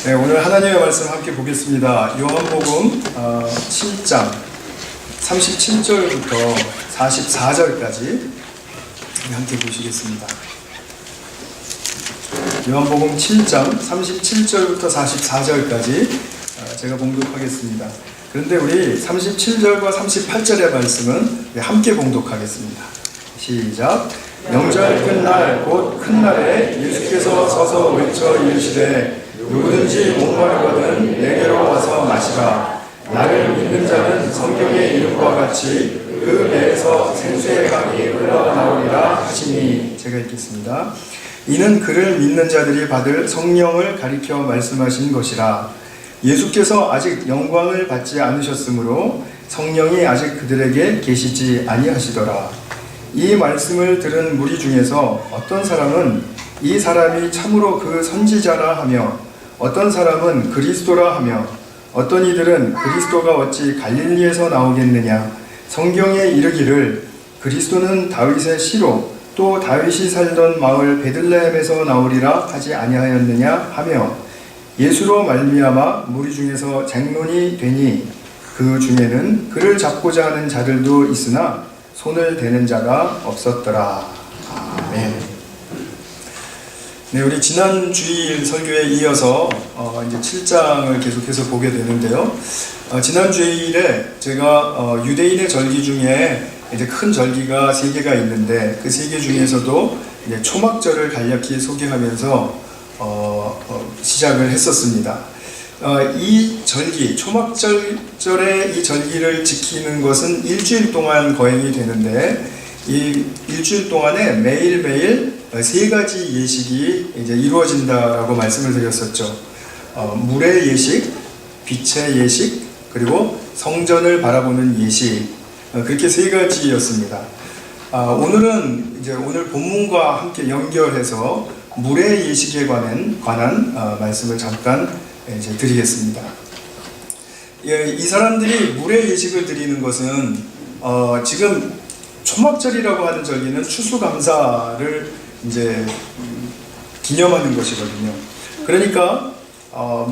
네, 오늘 하나님의 말씀 함께 보겠습니다. 요한복음 7장 37절부터 44절까지 함께 보시겠습니다. 요한복음 7장 37절부터 44절까지 제가 봉독하겠습니다. 그런데 우리 37절과 38절의 말씀은 함께 봉독하겠습니다. 시작. 명절 끝날 곧 큰 날에 예수께서 서서 외쳐 이르시되 누구든지 목마르거든 내게로 와서 마시라. 나를 믿는 자는 성경의 이름과 같이 그 배에서 생수의 강이 흘러나오리라 하시니. 제가 읽겠습니다. 이는 그를 믿는 자들이 받을 성령을 가리켜 말씀하신 것이라. 예수께서 아직 영광을 받지 않으셨으므로 성령이 아직 그들에게 계시지 아니하시더라. 이 말씀을 들은 무리 중에서 어떤 사람은 이 사람이 참으로 그 선지자라 하며 어떤 사람은 그리스도라 하며 어떤 이들은 그리스도가 어찌 갈릴리에서 나오겠느냐. 성경에 이르기를 그리스도는 다윗의 씨로 또 다윗이 살던 마을 베들레헴에서 나오리라 하지 아니하였느냐 하며 예수로 말미암아 무리 중에서 쟁론이 되니 그 중에는 그를 잡고자 하는 자들도 있으나 손을 대는 자가 없었더라. 아멘. 네, 우리 지난 주일 설교에 이어서 이제 7장을 계속해서 보게 되는데요. 지난 주일에 제가 유대인의 절기 중에 이제 큰 절기가 3개가 있는데 그 3개 중에서도 이제 초막절을 간략히 소개하면서 시작을 했었습니다. 이 절기, 초막절의 이 절기를 지키는 것은 일주일 동안 거행이 되는데 이 일주일 동안에 매일매일 3가지 예식이 이제 이루어진다라고 말씀을 드렸었죠. 물의 예식, 빛의 예식, 그리고 성전을 바라보는 예식. 그렇게 3가지였습니다. 오늘은 이제 오늘 본문과 함께 연결해서 물의 예식에 관한 말씀을 잠깐 이제 드리겠습니다. 이 사람들이 물의 예식을 드리는 것은 지금 초막절이라고 하는 절기는 추수감사를 이제 기념하는 것이거든요. 그러니까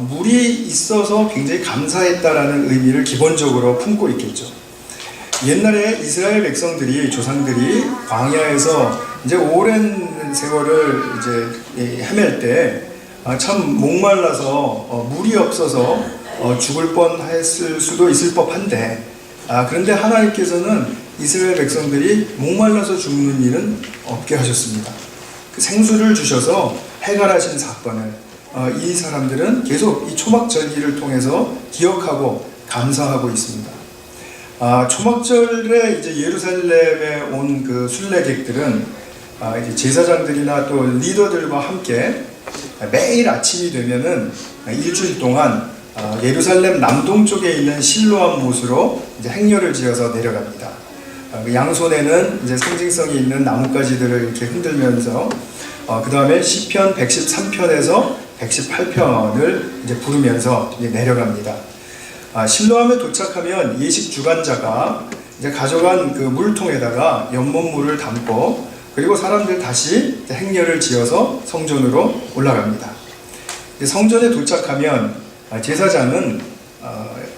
물이 있어서 굉장히 감사했다라는 의미를 기본적으로 품고 있겠죠. 옛날에 이스라엘 백성들이 조상들이 광야에서 이제 오랜 세월을 이제 헤맬 때 참 목말라서 물이 없어서 죽을 뻔했을 수도 있을 법한데 그런데 하나님께서는 이스라엘 백성들이 목말라서 죽는 일은 없게 하셨습니다. 그 생수를 주셔서 해결하신 사건을 이 사람들은 계속 이 초막절기를 통해서 기억하고 감사하고 있습니다. 초막절에 이제 예루살렘에 온 그 순례객들은 이제 제사장들이나 또 리더들과 함께 매일 아침이 되면은 일주일 동안 예루살렘 남동쪽에 있는 실로암 못으로 이제 행렬을 지어서 내려갑니다. 양손에는 이제 상징성이 있는 나뭇가지들을 이렇게 흔들면서 그 다음에 시편 113편에서 118편을 이제 부르면서 이제 내려갑니다. 실로암에 도착하면 예식 주관자가 이제 가져간 그 물통에다가 연못물을 담고 그리고 사람들 다시 행렬을 지어서 성전으로 올라갑니다. 성전에 도착하면 제사장은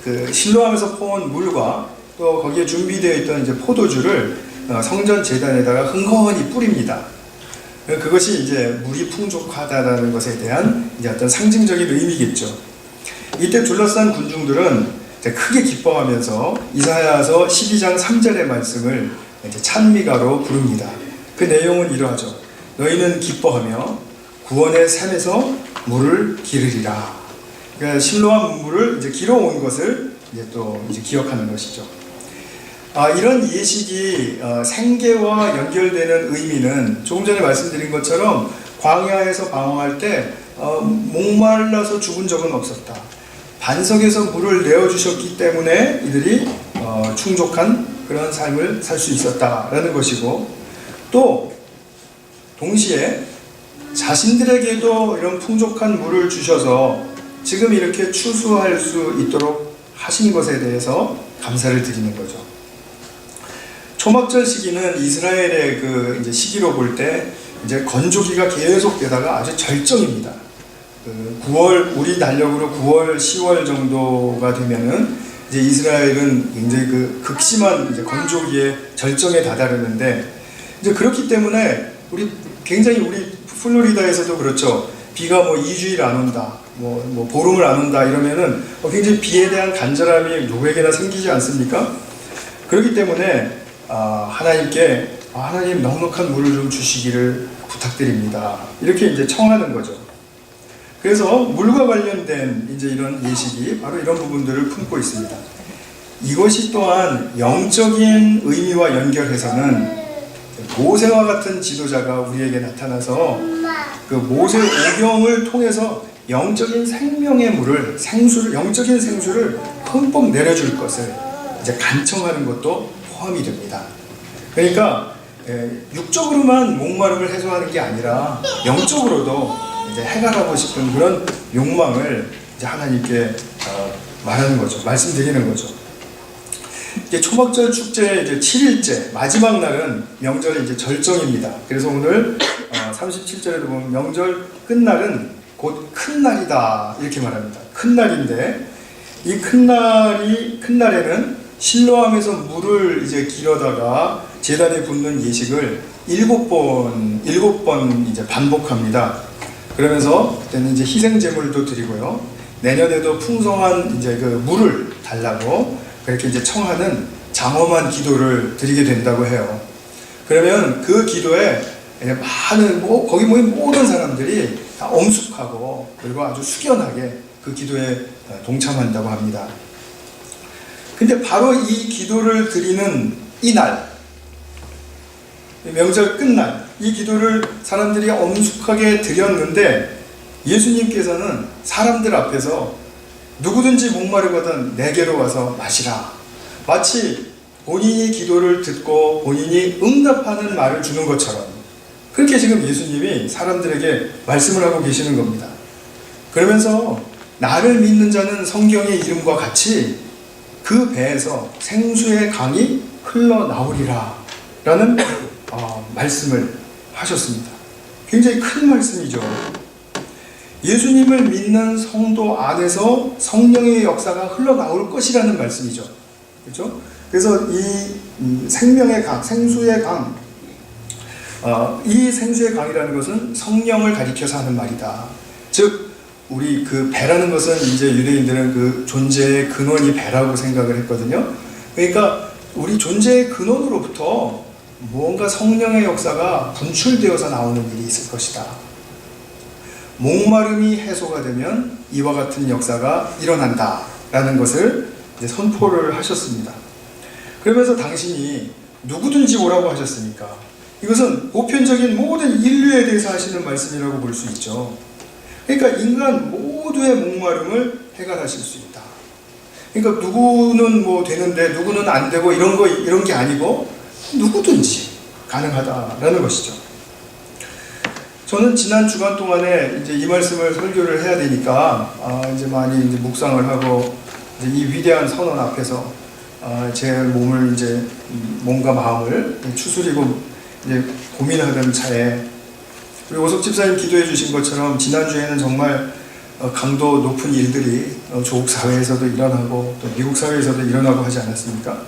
그 실로암에서 퍼온 물과 또 거기에 준비되어 있던 이제 포도주를 성전 제단에다가 흥건히 뿌립니다. 그것이 이제 물이 풍족하다라는 것에 대한 이제 어떤 상징적인 의미겠죠. 이때 둘러싼 군중들은 이제 크게 기뻐하면서 이사야서 12장 3절의 말씀을 이제 찬미가로 부릅니다. 그 내용은 이러하죠. 너희는 기뻐하며 구원의 샘에서 물을 기르리라. 그러니까 실로암 물을 이제 길어온 것을 이제 또 이제 기억하는 것이죠. 이런 예식이 생계와 연결되는 의미는 조금 전에 말씀드린 것처럼 광야에서 방황할 때 목말라서 죽은 적은 없었다. 반석에서 물을 내어주셨기 때문에 이들이 충족한 그런 삶을 살 수 있었다라는 것이고 또 동시에 자신들에게도 이런 풍족한 물을 주셔서 지금 이렇게 추수할 수 있도록 하신 것에 대해서 감사를 드리는 거죠. 초막절 시기는 이스라엘의 그 이제 시기로 볼 때 이제 건조기가 계속되다가 아주 절정입니다. 그 9월 우리 달력으로 9월, 10월 정도가 되면은 이제 이스라엘은 굉장히 그 극심한 이제 건조기의 절정에 다다르는데 이제 그렇기 때문에 굉장히 우리 플로리다에서도 그렇죠. 비가 뭐 2주일 안 온다, 뭐 보름을 안 온다 이러면은 굉장히 비에 대한 간절함이 누구에게나 생기지 않습니까? 그렇기 때문에 하나님께 하나님 넉넉한 물을 좀 주시기를 부탁드립니다. 이렇게 이제 청하는 거죠. 그래서 물과 관련된 이제 이런 예식이 바로 이런 부분들을 품고 있습니다. 이것이 또한 영적인 의미와 연결해서는 모세와 같은 지도자가 우리에게 나타나서 그 모세 오경을 통해서 영적인 생명의 물을, 영적인 생수를 흠뻑 내려줄 것을 이제 간청하는 것도 포함이 됩니다. 그러니까 육적으로만 목마름을 해소하는 게 아니라 영적으로도 이제 해결하고 싶은 그런 욕망을 이제 하나님께 말하는 거죠. 말씀드리는 거죠. 이제 초막절 축제 이제 7일째 마지막 날은 명절의 이제 절정입니다. 그래서 오늘 37절에도 보면 명절 끝날은 곧 큰 날이다 이렇게 말합니다. 큰 날인데 이 큰 날에는 실로암에서 물을 이제 길어다가 제단에 붓는 예식을 7번 이제 반복합니다. 그러면서 그때는 이제 희생 제물도 드리고요. 내년에도 풍성한 이제 그 물을 달라고 그렇게 이제 청하는 장엄한 기도를 드리게 된다고 해요. 그러면 그 기도에 많은 거기 모인 모든 사람들이 다 엄숙하고 그리고 아주 숙연하게 그 기도에 동참한다고 합니다. 근데 바로 이 기도를 드리는 이 날, 명절 끝날 이 기도를 사람들이 엄숙하게 드렸는데 예수님께서는 사람들 앞에서 누구든지 목마르거든 내게로 와서 마시라. 마치 본인이 기도를 듣고 본인이 응답하는 말을 주는 것처럼 그렇게 지금 예수님이 사람들에게 말씀을 하고 계시는 겁니다. 그러면서 나를 믿는 자는 성경의 이름과 같이 그 배에서 생수의 강이 흘러나오리라 라는 말씀을 하셨습니다. 굉장히 큰 말씀이죠. 예수님을 믿는 성도 안에서 성령의 역사가 흘러나올 것이라는 말씀이죠. 그렇죠? 그래서 이 생명의 강, 생수의 강, 이 생수의 강이라는 것은 성령을 가리켜서 하는 말이다. 즉, 우리 그 배라는 것은 이제 유대인들은 그 존재의 근원이 배라고 생각을 했거든요. 그러니까 우리 존재의 근원으로부터 뭔가 성령의 역사가 분출되어서 나오는 일이 있을 것이다. 목마름이 해소가 되면 이와 같은 역사가 일어난다 라는 것을 이제 선포를 하셨습니다. 그러면서 당신이 누구든지 오라고 하셨으니까 이것은 보편적인 모든 인류에 대해서 하시는 말씀이라고 볼 수 있죠. 그러니까 인간 모두의 목마름을 해결하실 수 있다. 그러니까 누구는 뭐 되는데 누구는 안 되고 이런 게 아니고 누구든지 가능하다라는 것이죠. 저는 지난 주간 동안에 이제 이 말씀을 설교를 해야 되니까 이제 많이 이제 묵상을 하고 이제 이 위대한 선언 앞에서 제 몸을 이제 몸과 마음을 추스리고 이제 고민하던 차에 우리 오석 집사님 기도해 주신 것처럼 지난주에는 정말 강도 높은 일들이 조국 사회에서도 일어나고 또 미국 사회에서도 일어나고 하지 않았습니까?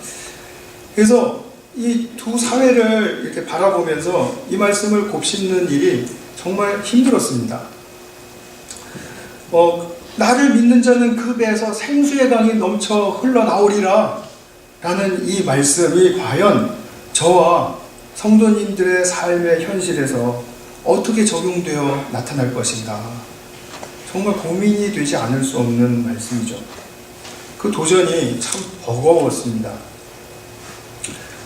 그래서 이 두 사회를 이렇게 바라보면서 이 말씀을 곱씹는 일이 정말 힘들었습니다. 나를 믿는 자는 그 배에서 생수의 강이 넘쳐 흘러나오리라 라는 이 말씀이 과연 저와 성도님들의 삶의 현실에서 어떻게 적용되어 나타날 것인가, 정말 고민이 되지 않을 수 없는 말씀이죠. 그 도전이 참 버거웠습니다.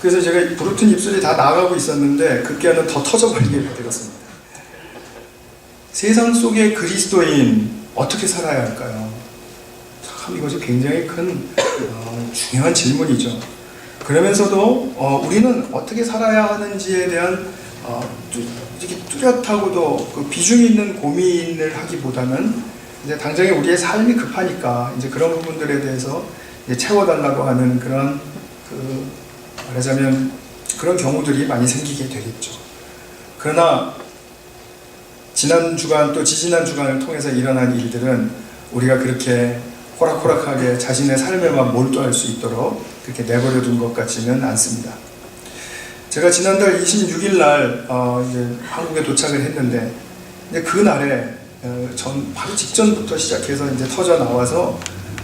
그래서 제가 부르튼 입술이 다 나가고 있었는데 급기야는 더 터져버리게 되었습니다. 세상 속의 그리스도인 어떻게 살아야 할까요? 참 이것이 굉장히 큰 중요한 질문이죠. 그러면서도 우리는 어떻게 살아야 하는지에 대한 이렇게 뚜렷하고도 그 비중 있는 고민을 하기보다는 이제 당장에 우리의 삶이 급하니까 이제 그런 부분들에 대해서 이제 채워달라고 하는 그런 말하자면 그런 경우들이 많이 생기게 되겠죠. 그러나 지난 주간 또 지지난 주간을 통해서 일어난 일들은 우리가 그렇게 호락호락하게 자신의 삶에만 몰두할 수 있도록 그렇게 내버려 둔 것 같지는 않습니다. 제가 지난달 26일 날 이제 한국에 도착을 했는데 이제 그 날에 바로 직전부터 시작해서 이제 터져 나와서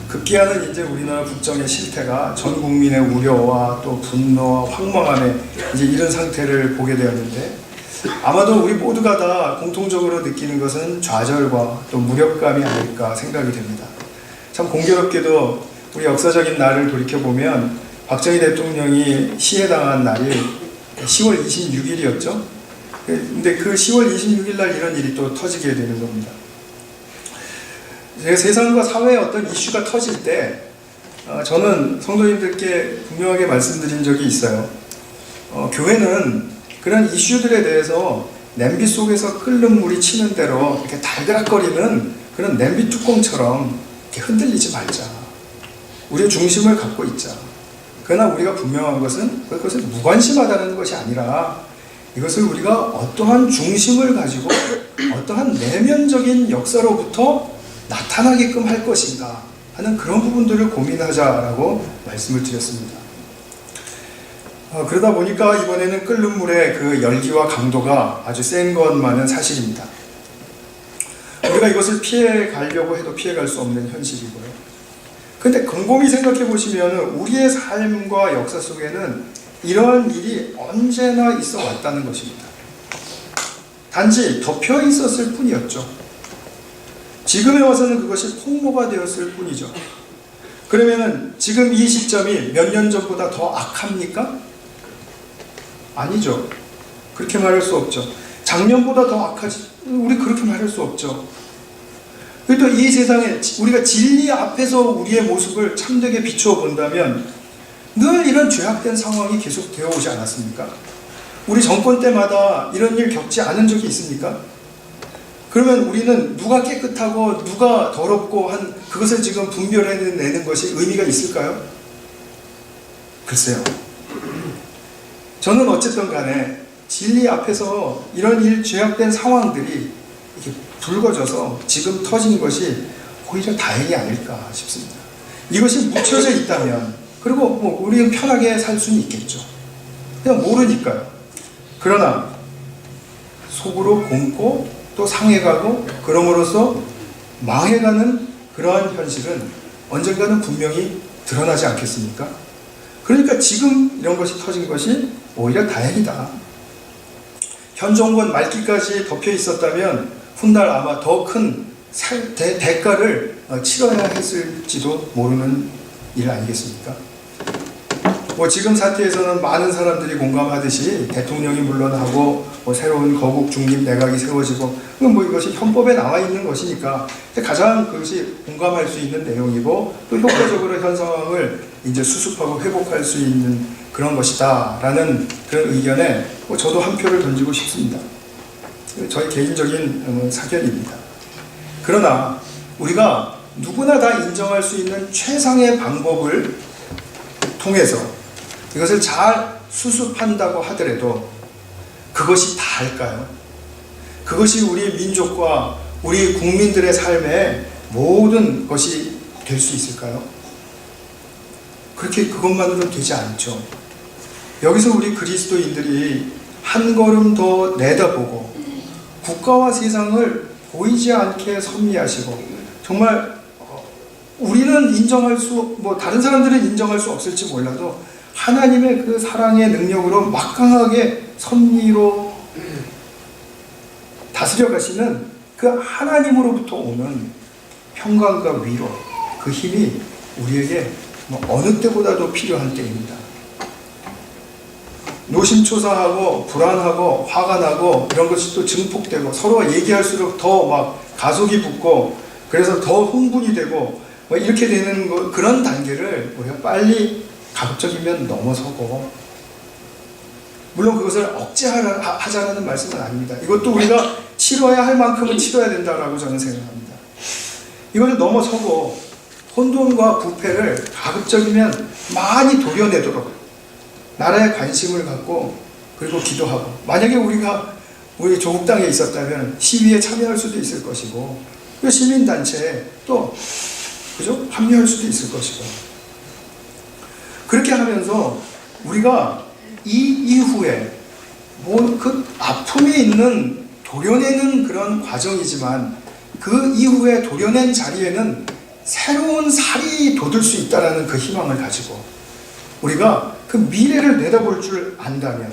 급기야는 이제 우리나라 국정의 실태가 전 국민의 우려와 또 분노와 황망함에 이제 이런 상태를 보게 되었는데, 아마도 우리 모두가 다 공통적으로 느끼는 것은 좌절과 또 무력감이 아닐까 생각이 됩니다. 참 공교롭게도 우리 역사적인 날을 돌이켜보면 박정희 대통령이 시해당한 날이 10월 26일이었죠. 근데 그 10월 26일 날 이런 일이 또 터지게 되는 겁니다. 제가 세상과 사회의 어떤 이슈가 터질 때 저는 성도님들께 분명하게 말씀드린 적이 있어요. 교회는 그런 이슈들에 대해서 냄비 속에서 끓는 물이 치는 대로 이렇게 달그락거리는 그런 냄비 뚜껑처럼 이렇게 흔들리지 말자. 우리의 중심을 갖고 있자. 그러나 우리가 분명한 것은 그것을 무관심하다는 것이 아니라 이것을 우리가 어떠한 중심을 가지고 어떠한 내면적인 역사로부터 나타나게끔 할 것인가 하는 그런 부분들을 고민하자라고 말씀을 드렸습니다. 그러다 보니까 이번에는 끓는 물의 그 열기와 강도가 아주 센 것만은 사실입니다. 우리가 이것을 피해 가려고 해도 피해갈 수 없는 현실이고요. 근데 곰곰이 생각해 보시면 우리의 삶과 역사 속에는 이러한 일이 언제나 있어 왔다는 것입니다. 단지 덮여 있었을 뿐이었죠. 지금에 와서는 그것이 폭로가 되었을 뿐이죠. 그러면은 지금 이 시점이 몇 년 전보다 더 악합니까? 아니죠. 그렇게 말할 수 없죠. 작년보다 더 악하지. 우리 그렇게 말할 수 없죠. 또 이 세상에 우리가 진리 앞에서 우리의 모습을 참되게 비추어 본다면 늘 이런 죄악된 상황이 계속 되어 오지 않았습니까? 우리 정권 때마다 이런 일 겪지 않은 적이 있습니까? 그러면 우리는 누가 깨끗하고 누가 더럽고 한 그것을 지금 분별해내는 것이 의미가 있을까요? 글쎄요. 저는 어쨌든 간에 진리 앞에서 이런 일 죄악된 상황들이 이렇게 불거져서 지금 터진 것이 오히려 다행이 아닐까 싶습니다. 이것이 묻혀져 있다면, 그리고 뭐 우리는 편하게 살 수는 있겠죠. 그냥 모르니까요. 그러나 속으로 곪고 또 상해가고 그럼으로써 망해가는 그러한 현실은 언젠가는 분명히 드러나지 않겠습니까? 그러니까 지금 이런 것이 터진 것이 오히려 다행이다. 현 정권 말기까지 덮여 있었다면 훗날 아마 더 큰 대가를 치러야 했을지도 모르는 일 아니겠습니까? 뭐 지금 사태에서는 많은 사람들이 공감하듯이 대통령이 물러나고 뭐 새로운 거국 중립 내각이 세워지고 뭐 이것이 헌법에 나와 있는 것이니까 가장 그것이 공감할 수 있는 내용이고 또 효과적으로 현 상황을 이제 수습하고 회복할 수 있는 그런 것이다라는 그런 의견에 저도 한 표를 던지고 싶습니다. 저의 개인적인 사견입니다. 그러나 우리가 누구나 다 인정할 수 있는 최상의 방법을 통해서 이것을 잘 수습한다고 하더라도 그것이 다일까요? 그것이 우리 민족과 우리 국민들의 삶의 모든 것이 될 수 있을까요? 그렇게 그것만으로는 되지 않죠. 여기서 우리 그리스도인들이 한 걸음 더 내다보고 국가와 세상을 보이지 않게 섭리하시고 정말 우리는 인정할 수, 다른 사람들은 인정할 수 없을지 몰라도 하나님의 그 사랑의 능력으로 막강하게 섭리로 다스려 가시는 그 하나님으로부터 오는 평강과 위로, 그 힘이 우리에게 어느 때보다도 필요한 때입니다. 노심초사하고 불안하고 화가 나고 이런 것이 또 증폭되고 서로 얘기할수록 더 막 가속이 붙고 그래서 더 흥분이 되고 이렇게 되는 그런 단계를 우리가 빨리 가급적이면 넘어서고, 물론 그것을 억제하자는 말씀은 아닙니다. 이것도 우리가 치러야 할 만큼은 치러야 된다고 저는 생각합니다. 이것을 넘어서고 혼돈과 부패를 가급적이면 많이 도려내도록 나라에 관심을 갖고 그리고 기도하고, 만약에 우리가 우리 조국 땅에 있었다면 시위에 참여할 수도 있을 것이고, 또 시민단체에 또 그죠? 합류할 수도 있을 것이고, 그렇게 하면서 우리가 이 이후에 뭐 그 아픔이 있는 도려내는 그런 과정이지만 그 이후에 도려낸 자리에는 새로운 살이 돋을 수 있다는 그 희망을 가지고 우리가 그 미래를 내다볼 줄 안다면,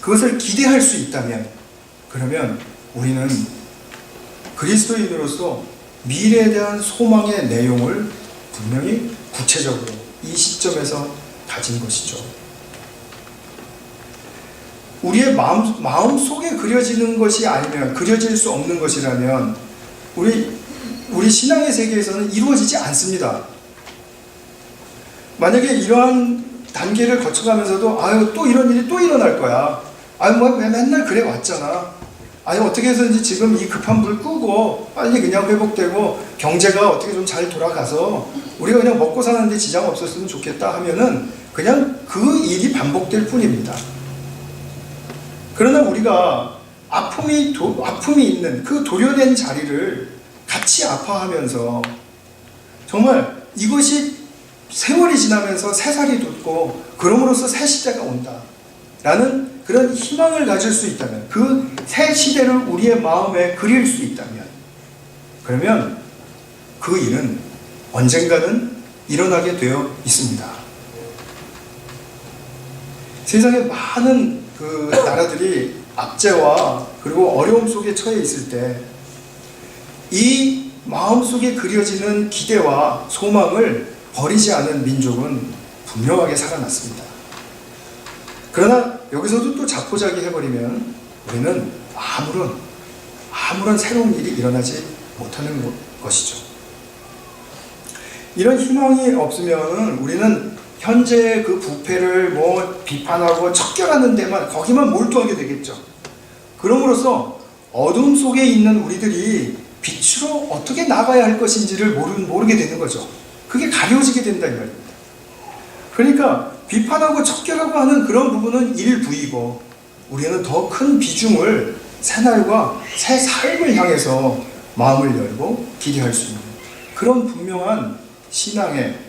그것을 기대할 수 있다면, 그러면 우리는 그리스도인으로서 미래에 대한 소망의 내용을 분명히 구체적으로 이 시점에서 가진 것이죠. 우리의 마음 속에 그려지는 것이 아니면, 그려질 수 없는 것이라면 우리 신앙의 세계에서는 이루어지지 않습니다. 만약에 이러한 단계를 거쳐가면서도 아유 또 이런 일이 또 일어날 거야, 아유 뭐 맨날 그래 왔잖아, 아니 어떻게 해서든지 지금 이 급한 불 끄고 빨리 그냥 회복되고 경제가 어떻게 좀 잘 돌아가서 우리가 그냥 먹고 사는데 지장 없었으면 좋겠다 하면은 그냥 그 일이 반복될 뿐입니다. 그러나 우리가 아픔이 있는 그 도려낸 자리를 같이 아파하면서 정말 이것이 세월이 지나면서 새 살이 돋고 그럼으로써 새 시대가 온다 라는 그런 희망을 가질 수 있다면, 그 새 시대를 우리의 마음에 그릴 수 있다면, 그러면 그 일은 언젠가는 일어나게 되어 있습니다. 세상에 많은 그 나라들이 압제와 그리고 어려움 속에 처해 있을 때 이 마음속에 그려지는 기대와 소망을 버리지 않은 민족은 분명하게 살아났습니다. 그러나 여기서도 또 자포자기 해버리면 우리는 아무런 새로운 일이 일어나지 못하는 것이죠. 이런 희망이 없으면 우리는 현재의 그 부패를 뭐 비판하고 척결하는 데만, 거기만 몰두하게 되겠죠. 그럼으로써 어둠 속에 있는 우리들이 빛으로 어떻게 나가야 할 것인지를 모르게 되는 거죠. 그게 가려지게 된다 이 말입니다. 그러니까 비판하고 척결하고 하는 그런 부분은 일부이고, 우리는 더 큰 비중을 새날과 새 삶을 향해서 마음을 열고 기대할 수 있는 그런 분명한 신앙의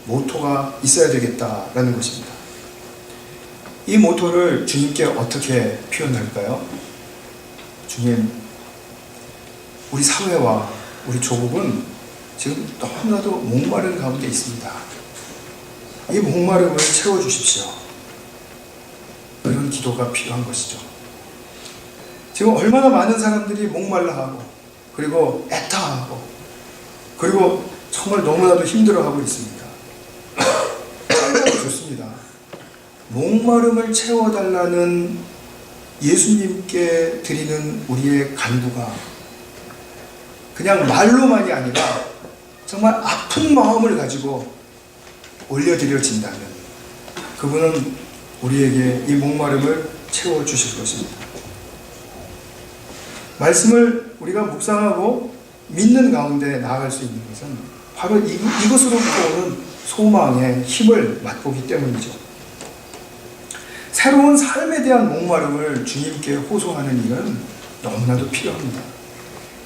모토가 있어야 되겠다라는 것입니다. 이 모토를 주님께 어떻게 표현할까요? 주님, 우리 사회와 우리 조국은 지금 너무나도 목마른 가운데 있습니다. 이 목마름을 채워주십시오. 이런 기도가 필요한 것이죠. 지금 얼마나 많은 사람들이 목말라하고 그리고 애타하고 그리고 정말 너무나도 힘들어하고 있습니다. 좋습니다. 목마름을 채워달라는 예수님께 드리는 우리의 간구가 그냥 말로만이 아니라 정말 아픈 마음을 가지고 올려드려진다면 그분은 우리에게 이 목마름을 채워주실 것입니다. 말씀을 우리가 묵상하고 믿는 가운데 나아갈 수 있는 것은 바로 이것으로부터 오는 소망의 힘을 맛보기 때문이죠. 새로운 삶에 대한 목마름을 주님께 호소하는 일은 너무나도 필요합니다.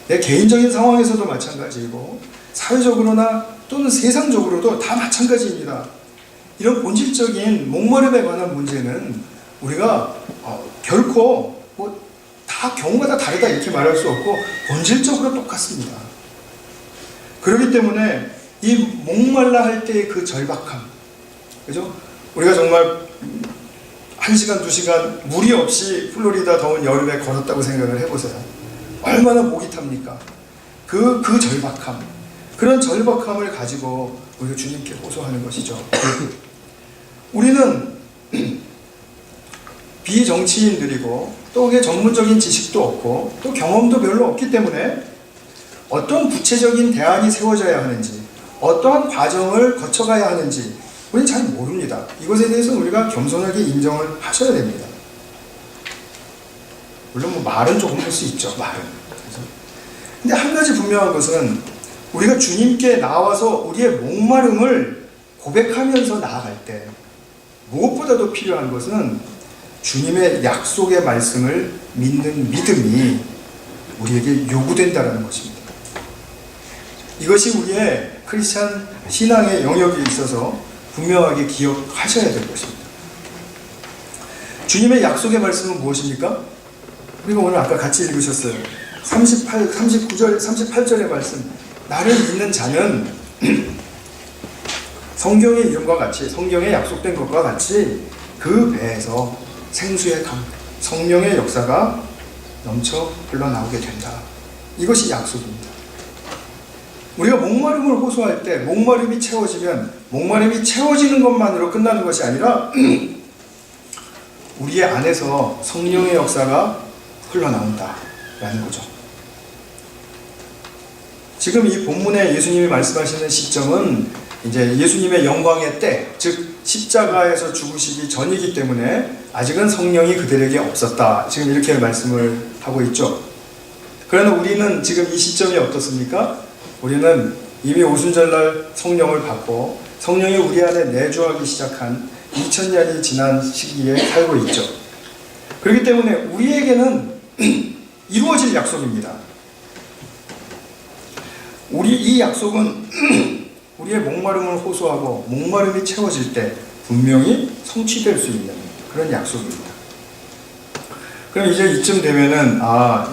내 개인적인 상황에서도 마찬가지이고 사회적으로나 또는 세상적으로도 다 마찬가지입니다. 이런 본질적인 목마름에 관한 문제는 우리가 결코 다 경우마다 다르다 이렇게 말할 수 없고 본질적으로 똑같습니다. 그렇기 때문에 이 목말라 할 때의 그 절박함, 그죠? 우리가 정말 1시간, 2시간 무리 없이 플로리다 더운 여름에 걸었다고 생각을 해보세요. 얼마나 목이 탑니까? 그 절박함, 그런 절박함을 가지고 우리가 주님께 호소하는 것이죠. 우리는 비정치인들이고 또 그게 전문적인 지식도 없고 또 경험도 별로 없기 때문에 어떤 구체적인 대안이 세워져야 하는지, 어떠한 과정을 거쳐가야 하는지 우리는 잘 모릅니다. 이것에 대해서 우리가 겸손하게 인정을 하셔야 됩니다. 물론 뭐 말은 조금 할 수 있죠. 말은. 근데 한 가지 분명한 것은 우리가 주님께 나와서 우리의 목마름을 고백하면서 나아갈 때 무엇보다도 필요한 것은 주님의 약속의 말씀을 믿는 믿음이 우리에게 요구된다는 것입니다. 이것이 우리의 크리스찬 신앙의 영역에 있어서 분명하게 기억하셔야 될 것입니다. 주님의 약속의 말씀은 무엇입니까? 우리가 오늘 아까 같이 읽으셨어요. 39절, 38절의 말씀. 나를 믿는 자는 성경의 이름과 같이, 성경에 약속된 것과 같이 그 배에서 생수의 강, 성령의 역사가 넘쳐 흘러나오게 된다. 이것이 약속입니다. 우리가 목마름을 호소할 때 목마름이 채워지면 목마름이 채워지는 것만으로 끝나는 것이 아니라 우리의 안에서 성령의 역사가 흘러나온다라는 거죠. 지금 이 본문에 예수님이 말씀하시는 시점은 이제 예수님의 영광의 때, 즉 십자가에서 죽으시기 전이기 때문에 아직은 성령이 그들에게 없었다. 지금 이렇게 말씀을 하고 있죠. 그러나 우리는 지금 이 시점이 어떻습니까? 우리는 이미 오순절날 성령을 받고 성령이 우리 안에 내주하기 시작한 2000년이 지난 시기에 살고 있죠. 그렇기 때문에 우리에게는 이루어질 약속입니다. 이 약속은 우리의 목마름을 호소하고 목마름이 채워질 때 분명히 성취될 수 있는 그런 약속입니다. 그럼 이제 이쯤 되면은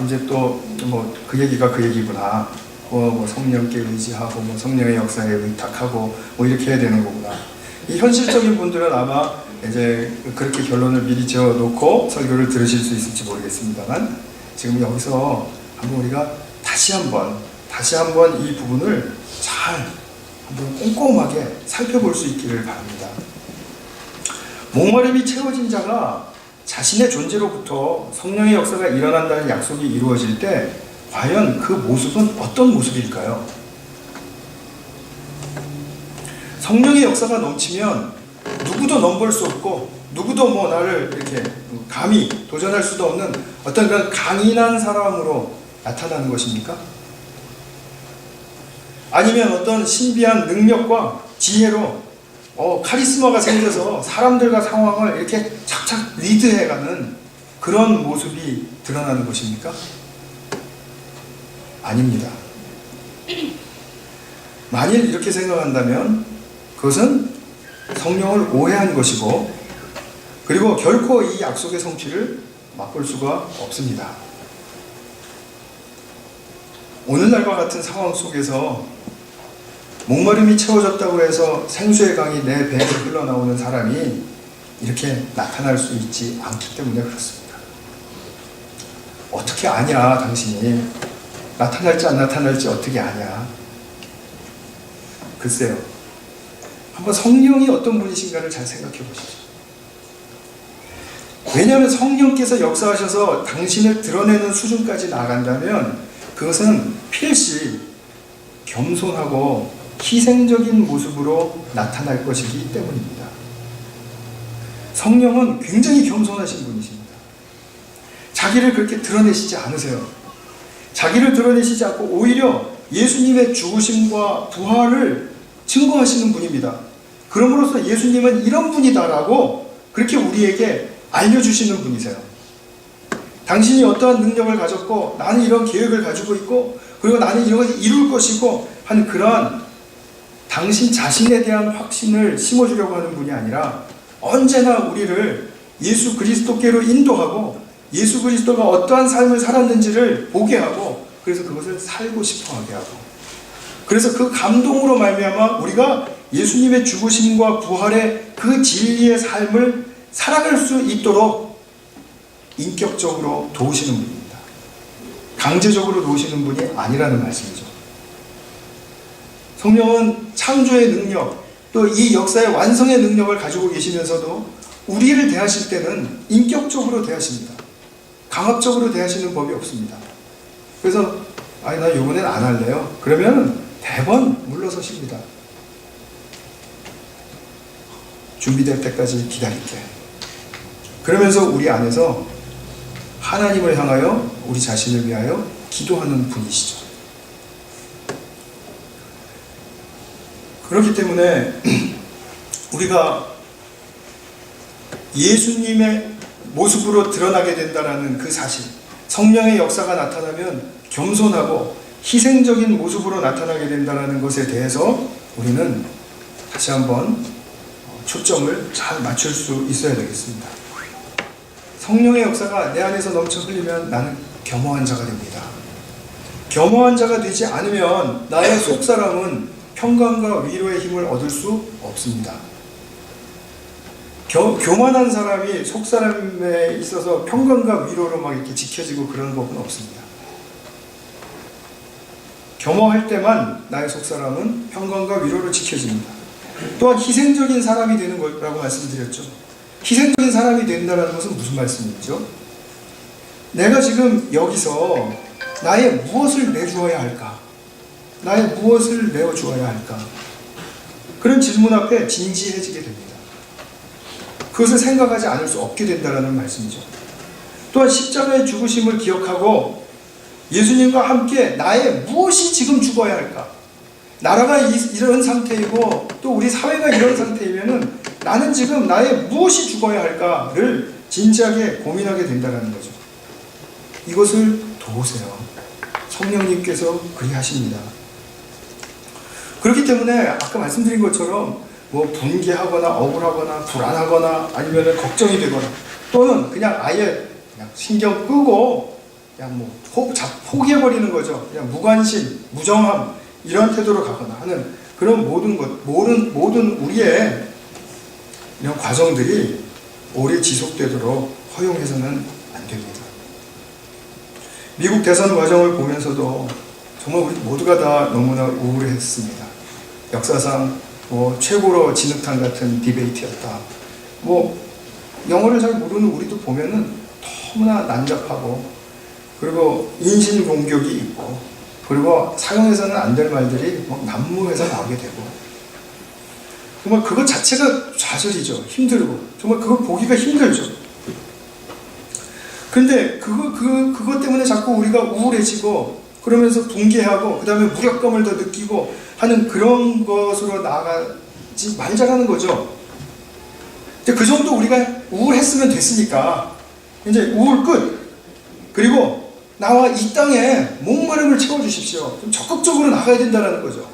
이제 또 뭐 그 얘기가 그 얘기구나. 뭐 성령께 의지하고 뭐 성령의 역사에 의탁하고 뭐 이렇게 해야 되는 거구나. 이 현실적인 분들은 아마 이제 그렇게 결론을 미리 지어놓고 설교를 들으실 수 있을지 모르겠습니다만 지금 여기서 한번 우리가 다시 한번 이 부분을 잘 한번 꼼꼼하게 살펴볼 수 있기를 바랍니다. 목마름이 채워진 자가 자신의 존재로부터 성령의 역사가 일어난다는 약속이 이루어질 때 과연 그 모습은 어떤 모습일까요? 성령의 역사가 넘치면 누구도 넘볼 수 없고 누구도 뭐 나를 이렇게 감히 도전할 수도 없는 어떤 그런 강인한 사람으로 나타나는 것입니까? 아니면 어떤 신비한 능력과 지혜로 카리스마가 생겨서 사람들과 상황을 이렇게 착착 리드해가는 그런 모습이 드러나는 것입니까? 아닙니다. 만일 이렇게 생각한다면 그것은 성령을 오해한 것이고 그리고 결코 이 약속의 성취를 맛볼 수가 없습니다. 오늘날과 같은 상황 속에서 목마름이 채워졌다고 해서 생수의 강이 내 배에 흘러나오는 사람이 이렇게 나타날 수 있지 않기 때문에 그렇습니다. 어떻게 아냐 당신이 나타날지 안 나타날지 어떻게 아냐. 글쎄요, 한번 성령이 어떤 분이신가를 잘 생각해 보시죠. 왜냐하면 성령께서 역사하셔서 당신을 드러내는 수준까지 나아간다면 그것은 필시 겸손하고 희생적인 모습으로 나타날 것이기 때문입니다. 성령은 굉장히 겸손하신 분이십니다. 자기를 그렇게 드러내시지 않으세요. 자기를 드러내시지 않고 오히려 예수님의 죽으심과 부활을 증거하시는 분입니다. 그러므로서 예수님은 이런 분이다라고 그렇게 우리에게 알려주시는 분이세요. 당신이 어떠한 능력을 가졌고 나는 이런 계획을 가지고 있고 그리고 나는 이런 것을 이룰 것이고 하는 그러한 당신 자신에 대한 확신을 심어주려고 하는 분이 아니라 언제나 우리를 예수 그리스도께로 인도하고 예수 그리스도가 어떠한 삶을 살았는지를 보게 하고 그래서 그것을 살고 싶어하게 하고 그래서 그 감동으로 말미암아 우리가 예수님의 죽으심과 부활의 그 진리의 삶을 살아갈 수 있도록 인격적으로 도우시는 분입니다. 강제적으로 도우시는 분이 아니라는 말씀이죠. 성령은 창조의 능력 또 이 역사의 완성의 능력을 가지고 계시면서도 우리를 대하실 때는 인격적으로 대하십니다. 강압적으로 대하시는 법이 없습니다. 그래서 나 이번엔 안 할래요. 그러면 대번 물러서십니다. 준비될 때까지 기다릴게. 그러면서 우리 안에서 하나님을 향하여 우리 자신을 위하여 기도하는 분이시죠. 그렇기 때문에 우리가 예수님의 모습으로 드러나게 된다는 그 사실 성령의 역사가 나타나면 겸손하고 희생적인 모습으로 나타나게 된다는 것에 대해서 우리는 다시 한번 초점을 잘 맞출 수 있어야 되겠습니다. 성령의 역사가 내 안에서 넘쳐 흘리면 나는 겸허한 자가 됩니다. 겸허한 자가 되지 않으면 나의 속사람은 평강과 위로의 힘을 얻을 수 없습니다. 교만한 사람이 속사람에 있어서 평강과 위로로 막 이렇게 지켜지고 그런 법은 없습니다. 겸허할 때만 나의 속사람은 평강과 위로로 지켜집니다. 또한 희생적인 사람이 되는 거라고 말씀드렸죠. 희생적인 사람이 된다는 것은 무슨 말씀이죠? 내가 지금 여기서 나의 무엇을 내주어야 할까? 나의 무엇을 내어주어야 할까? 그런 질문 앞에 진지해지게 됩니다. 그것을 생각하지 않을 수 없게 된다는 말씀이죠. 또한 십자가의 죽으심을 기억하고 예수님과 함께 나의 무엇이 지금 죽어야 할까? 나라가 이런 상태이고 또 우리 사회가 이런 상태이면은 나는 지금 나의 무엇이 죽어야 할까를 진지하게 고민하게 된다는 거죠. 이것을 도우세요. 성령님께서 그리하십니다. 그렇기 때문에 아까 말씀드린 것처럼 뭐 분개하거나 억울하거나 불안하거나 아니면 걱정이 되거나 또는 그냥 아예 그냥 신경 끄고 그냥 뭐 포기해버리는 거죠. 그냥 무관심, 무정함 이런 태도로 가거나 하는 그런 모든 우리의 이런 과정들이 오래 지속되도록 허용해서는 안 됩니다. 미국 대선 과정을 보면서도 정말 우리 모두가 다 너무나 우울했습니다. 역사상 최고로 진흙탕 같은 디베이트였다. 영어를 잘 모르는 우리도 보면은 너무나 난잡하고 그리고 인신공격이 있고 그리고 사용해서는 안 될 말들이 난무해서 나오게 되고 정말 그것 자체가 좌절이죠. 힘들고 정말 그걸 보기가 힘들죠. 근데 그것 때문에 자꾸 우리가 우울해지고 그러면서 붕괴하고 그 다음에 무력감을 더 느끼고 하는 그런 것으로 나아가지 말자라는 거죠. 그 정도 우리가 우울했으면 됐으니까 이제 우울 끝. 그리고 나와 이 땅에 목마름을 채워주십시오. 좀 적극적으로 나가야 된다는 거죠.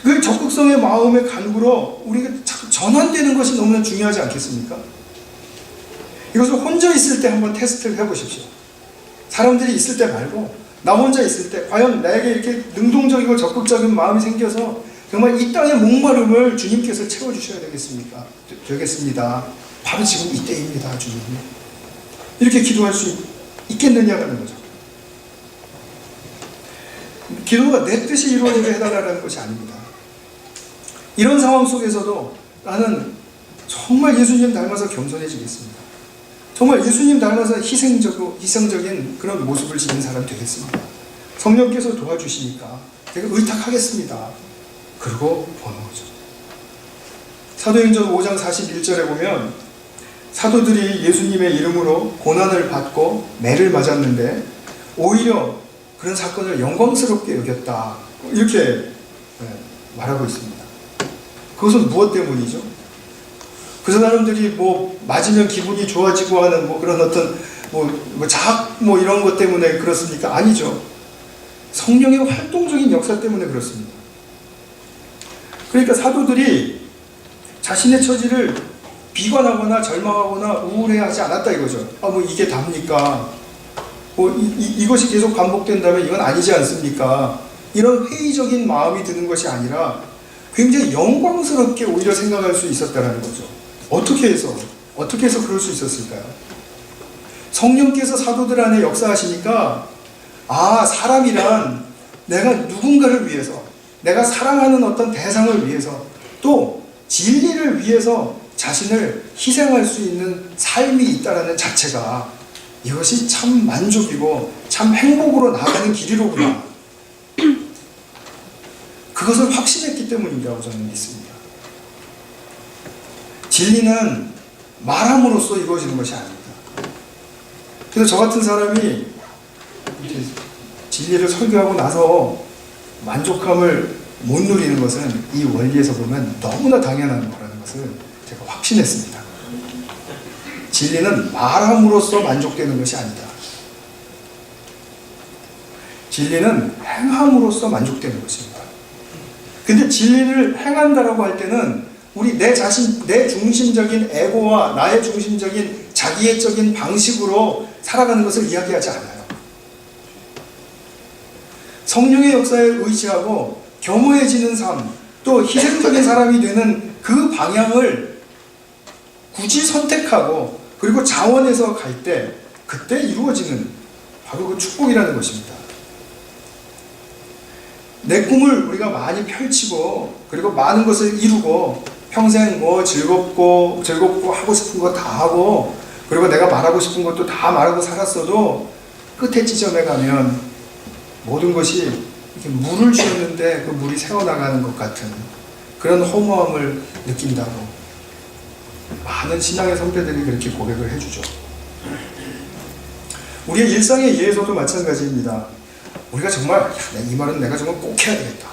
그 적극성의 마음의 간구로 우리가 전환되는 것이 너무나 중요하지 않겠습니까? 이것을 혼자 있을 때 한번 테스트를 해보십시오. 사람들이 있을 때 말고 나 혼자 있을 때 과연 나에게 이렇게 능동적이고 적극적인 마음이 생겨서 정말 이 땅의 목마름을 주님께서 채워주셔야 되겠습니다. 바로 지금 이때입니다, 주님. 이렇게 기도할 수 있겠느냐라는 거죠. 기도가 내 뜻이 이루어지게 해달라는 것이 아닙니다. 이런 상황 속에서도 나는 정말 예수님 닮아서 겸손해지겠습니다. 정말 예수님 닮아서 희생적인 그런 모습을 지닌 사람이 되겠습니다. 성령께서 도와주시니까 제가 의탁하겠습니다. 그리고 보는 거죠. 사도행전 5장 41절에 보면 사도들이 예수님의 이름으로 고난을 받고 매를 맞았는데 오히려 그런 사건을 영광스럽게 여겼다. 이렇게 말하고 있습니다. 그것은 무엇 때문이죠? 그 사람들이 맞으면 기분이 좋아지고 하는 그런 어떤 자학 이런 것 때문에 그렇습니까? 아니죠. 성령의 활동적인 역사 때문에 그렇습니다. 그러니까 사도들이 자신의 처지를 비관하거나 절망하거나 우울해하지 않았다 이거죠. 이게 답니까? 이것이 계속 반복된다면 이건 아니지 않습니까? 이런 회의적인 마음이 드는 것이 아니라 굉장히 영광스럽게 오히려 생각할 수 있었다는 거죠. 어떻게 해서 그럴 수 있었을까요? 성령께서 사도들 안에 역사하시니까 사람이란 내가 누군가를 위해서 내가 사랑하는 어떤 대상을 위해서 또 진리를 위해서 자신을 희생할 수 있는 삶이 있다는 자체가 이것이 참 만족이고 참 행복으로 나가는 길이로구나. 그것을 확신했기 때문이라고 저는 믿습니다. 진리는 말함으로써 이루어지는 것이 아닙니다. 그래서 저 같은 사람이 진리를 설교하고 나서 만족함을 못 누리는 것은 이 원리에서 보면 너무나 당연한 거라는 것을 제가 확신했습니다. 진리는 말함으로써 만족되는 것이 아니다. 진리는 행함으로써 만족되는 것입니다. 근데 진리를 행한다라고 할 때는 우리 내 자신, 내 중심적인 에고와 나의 중심적인 자기애적인 방식으로 살아가는 것을 이야기하지 않아요. 성령의 역사에 의지하고 겸허해지는 삶, 또 희생적인 사람이 되는 그 방향을 굳이 선택하고 그리고 자원해서 갈 때 그때 이루어지는 바로 그 축복이라는 것입니다. 내 꿈을 우리가 많이 펼치고 그리고 많은 것을 이루고 평생 뭐 즐겁고 하고 싶은 거 다 하고 그리고 내가 말하고 싶은 것도 다 말하고 살았어도 끝에 지점에 가면 모든 것이 이렇게 물을 주었는데 그 물이 새어나가는 것 같은 그런 허무함을 느낀다고 많은 신앙의 선배들이 그렇게 고백을 해주죠. 우리의 일상의 예에서도 마찬가지입니다. 우리가 정말 이 말은 내가 정말 꼭 해야 되겠다.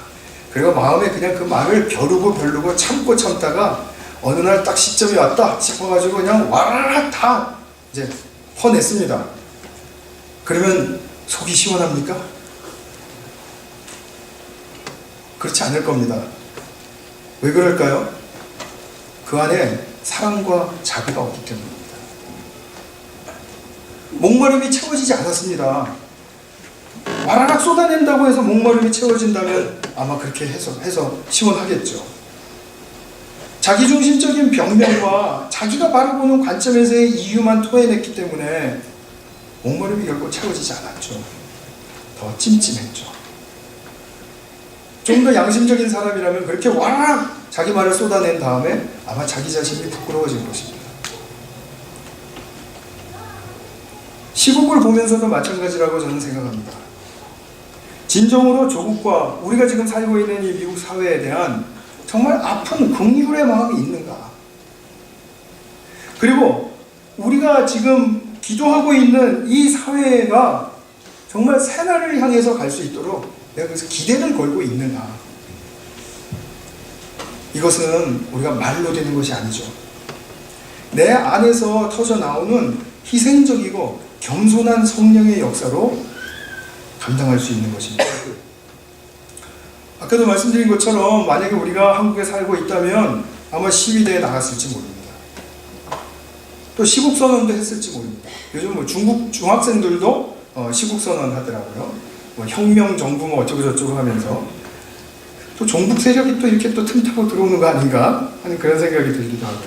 그리고 마음에 그냥 그 말을 벼르고 참다가 어느 날 딱 시점이 왔다 싶어가지고 그냥 와라락 다 이제 퍼냈습니다. 그러면 속이 시원합니까? 그렇지 않을 겁니다. 왜 그럴까요? 그 안에 사랑과 자비가 없기 때문입니다. 목마름이 채워지지 않았습니다. 와라락 쏟아낸다고 해서 목마름이 채워진다면 아마 그렇게 해서 시원하겠죠. 자기중심적인 변명과 자기가 바로 보는 관점에서의 이유만 토해냈기 때문에 목마름이 결국 채워지지 않았죠. 더 찜찜했죠. 좀 더 양심적인 사람이라면 그렇게 와라락 자기 말을 쏟아낸 다음에 아마 자기 자신이 부끄러워질 것입니다. 시국을 보면서도 마찬가지라고 저는 생각합니다. 진정으로 조국과 우리가 지금 살고 있는 이 미국 사회에 대한 정말 아픈 긍휼의 마음이 있는가? 그리고 우리가 지금 기도하고 있는 이 사회가 정말 새날을 향해서 갈 수 있도록 내가 그래서 기대를 걸고 있는가? 이것은 우리가 말로 되는 것이 아니죠. 내 안에서 터져 나오는 희생적이고 겸손한 성령의 역사로 감당할 수 있는 것입니다. 아까도 말씀드린 것처럼 만약에 우리가 한국에 살고 있다면 아마 시위대에 나갔을지 모릅니다. 또 시국선언도 했을지 모릅니다. 요즘 뭐 중국 중학생들도 시국선언 하더라고요. 뭐 혁명 정부 뭐 어쩌고 저쩌고 하면서 또 종북 세력이 또 이렇게 또 틈타고 들어오는 거 아닌가 하는 그런 생각이 들기도 하고.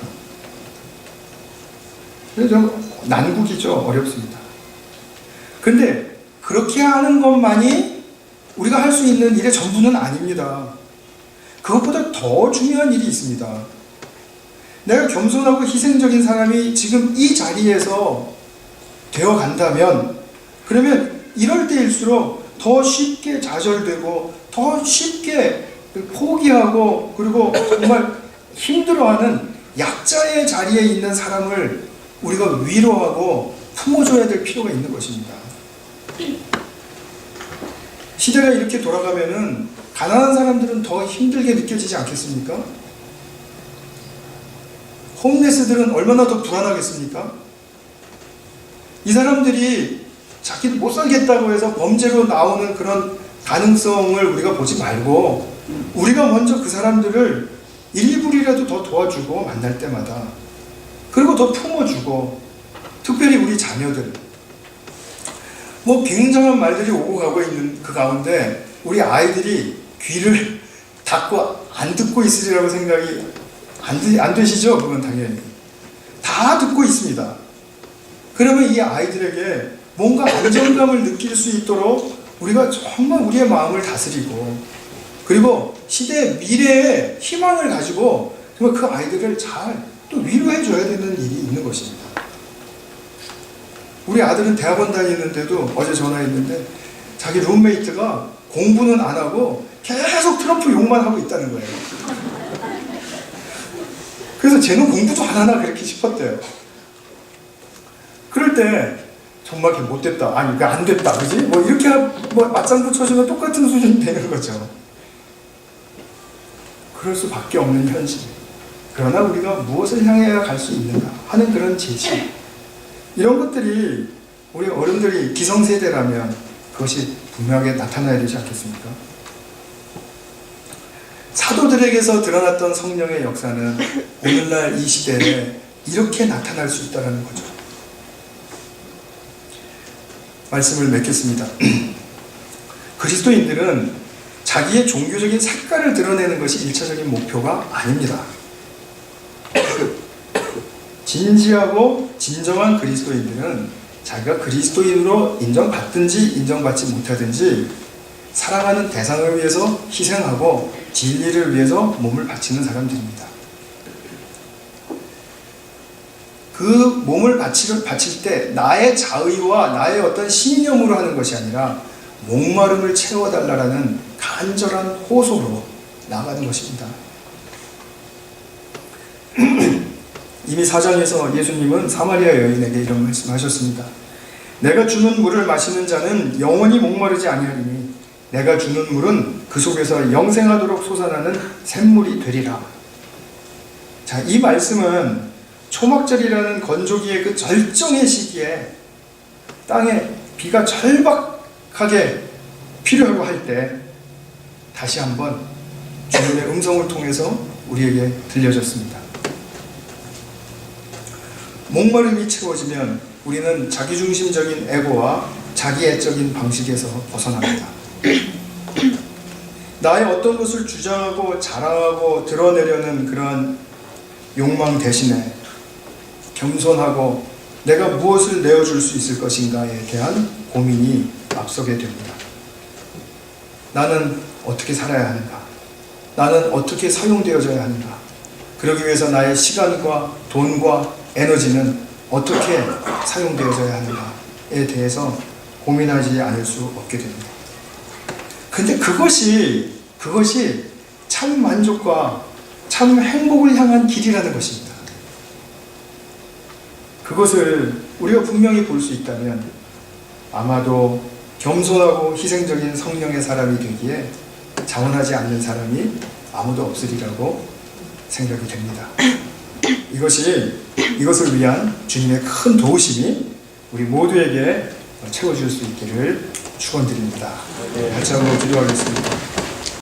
그래서 좀 난국이죠. 어렵습니다. 근데 그렇게 하는 것만이 우리가 할 수 있는 일의 전부는 아닙니다. 그것보다 더 중요한 일이 있습니다. 내가 겸손하고 희생적인 사람이 지금 이 자리에서 되어 간다면 그러면 이럴 때일수록 더 쉽게 좌절되고 더 쉽게 포기하고 그리고 정말 힘들어하는 약자의 자리에 있는 사람을 우리가 위로하고 품어줘야 될 필요가 있는 것입니다. 시대가 이렇게 돌아가면은 가난한 사람들은 더 힘들게 느껴지지 않겠습니까? 홈레스들은 얼마나 더 불안하겠습니까? 이 사람들이 자기도 못 살겠다고 해서 범죄로 나오는 그런 가능성을 우리가 보지 말고 우리가 먼저 그 사람들을 일부리라도 더 도와주고 만날 때마다 그리고 더 품어주고 특별히 우리 자녀들 뭐 굉장한 말들이 오고 가고 있는 그 가운데 우리 아이들이 귀를 닫고 안 듣고 있으리라고 생각이 안 되시죠? 그건 당연히 다 듣고 있습니다. 그러면 이 아이들에게 뭔가 안정감을 느낄 수 있도록 우리가 정말 우리의 마음을 다스리고 그리고 시대의 미래에 희망을 가지고 정말 그 아이들을 잘 또 위로해 줘야 되는 일이 있는 것입니다. 우리 아들은 대학원 다니는데도 어제 전화했는데 자기 룸메이트가 공부는 안 하고 계속 트럼프 욕만 하고 있다는 거예요. 그래서 쟤는 공부도 안 하나 그렇게 싶었대요. 그럴 때 정말 걔 못됐다. 아니 이게 안 됐다. 그지? 뭐 이렇게 뭐 맞장구 쳐주면 똑같은 수준이 되는 거죠. 그럴 수밖에 없는 현실. 그러나 우리가 무엇을 향해야 갈 수 있는가 하는 그런 제시. 이런 것들이 우리 어른들이 기성세대라면 그것이 분명하게 나타나야 되지 않겠습니까? 사도들에게서 드러났던 성령의 역사는 오늘날 이 시대에 이렇게 나타날 수 있다는 거죠. 말씀을 맺겠습니다. 그리스도인들은 자기의 종교적인 색깔을 드러내는 것이 일차적인 목표가 아닙니다. 진지하고 진정한 그리스도인들은 자기가 그리스도인으로 인정받든지 인정받지 못하든지 사랑하는 대상을 위해서 희생하고 진리를 위해서 몸을 바치는 사람들입니다. 그 몸을 바칠 때 나의 자의와 나의 어떤 신념으로 하는 것이 아니라 목마름을 채워달라는 간절한 호소로 나가는 것입니다. 이미 4장에서 예수님은 사마리아 여인에게 이런 말씀하셨습니다. 내가 주는 물을 마시는 자는 영원히 목마르지 아니하리니 내가 주는 물은 그 속에서 영생하도록 솟아나는 샘물이 되리라. 자, 이 말씀은 초막절이라는 건조기의 그 절정의 시기에 땅에 비가 절박하게 필요하고 할 때 다시 한번 주님의 음성을 통해서 우리에게 들려졌습니다. 목마름이 채워지면 우리는 자기중심적인 에고와 자기애적인 방식에서 벗어납니다. 나의 어떤 것을 주장하고 자랑하고 드러내려는 그런 욕망 대신에 겸손하고 내가 무엇을 내어줄 수 있을 것인가에 대한 고민이 앞서게 됩니다. 나는 어떻게 살아야 하는가? 나는 어떻게 사용되어져야 하는가? 그러기 위해서 나의 시간과 돈과 에너지는 어떻게 사용되어져야 하는가에 대해서 고민하지 않을 수 없게 됩니다. 근데 그것이 참 만족과 참 행복을 향한 길이라는 것입니다. 그것을 우리가 분명히 볼 수 있다면 아마도 겸손하고 희생적인 성령의 사람이 되기에 자원하지 않는 사람이 아무도 없으리라고 생각이 됩니다. 이것을 위한 주님의 큰 도우심이 우리 모두에게 채워줄 수 있기를 축원드립니다. 같이 한번 기도하겠습니다.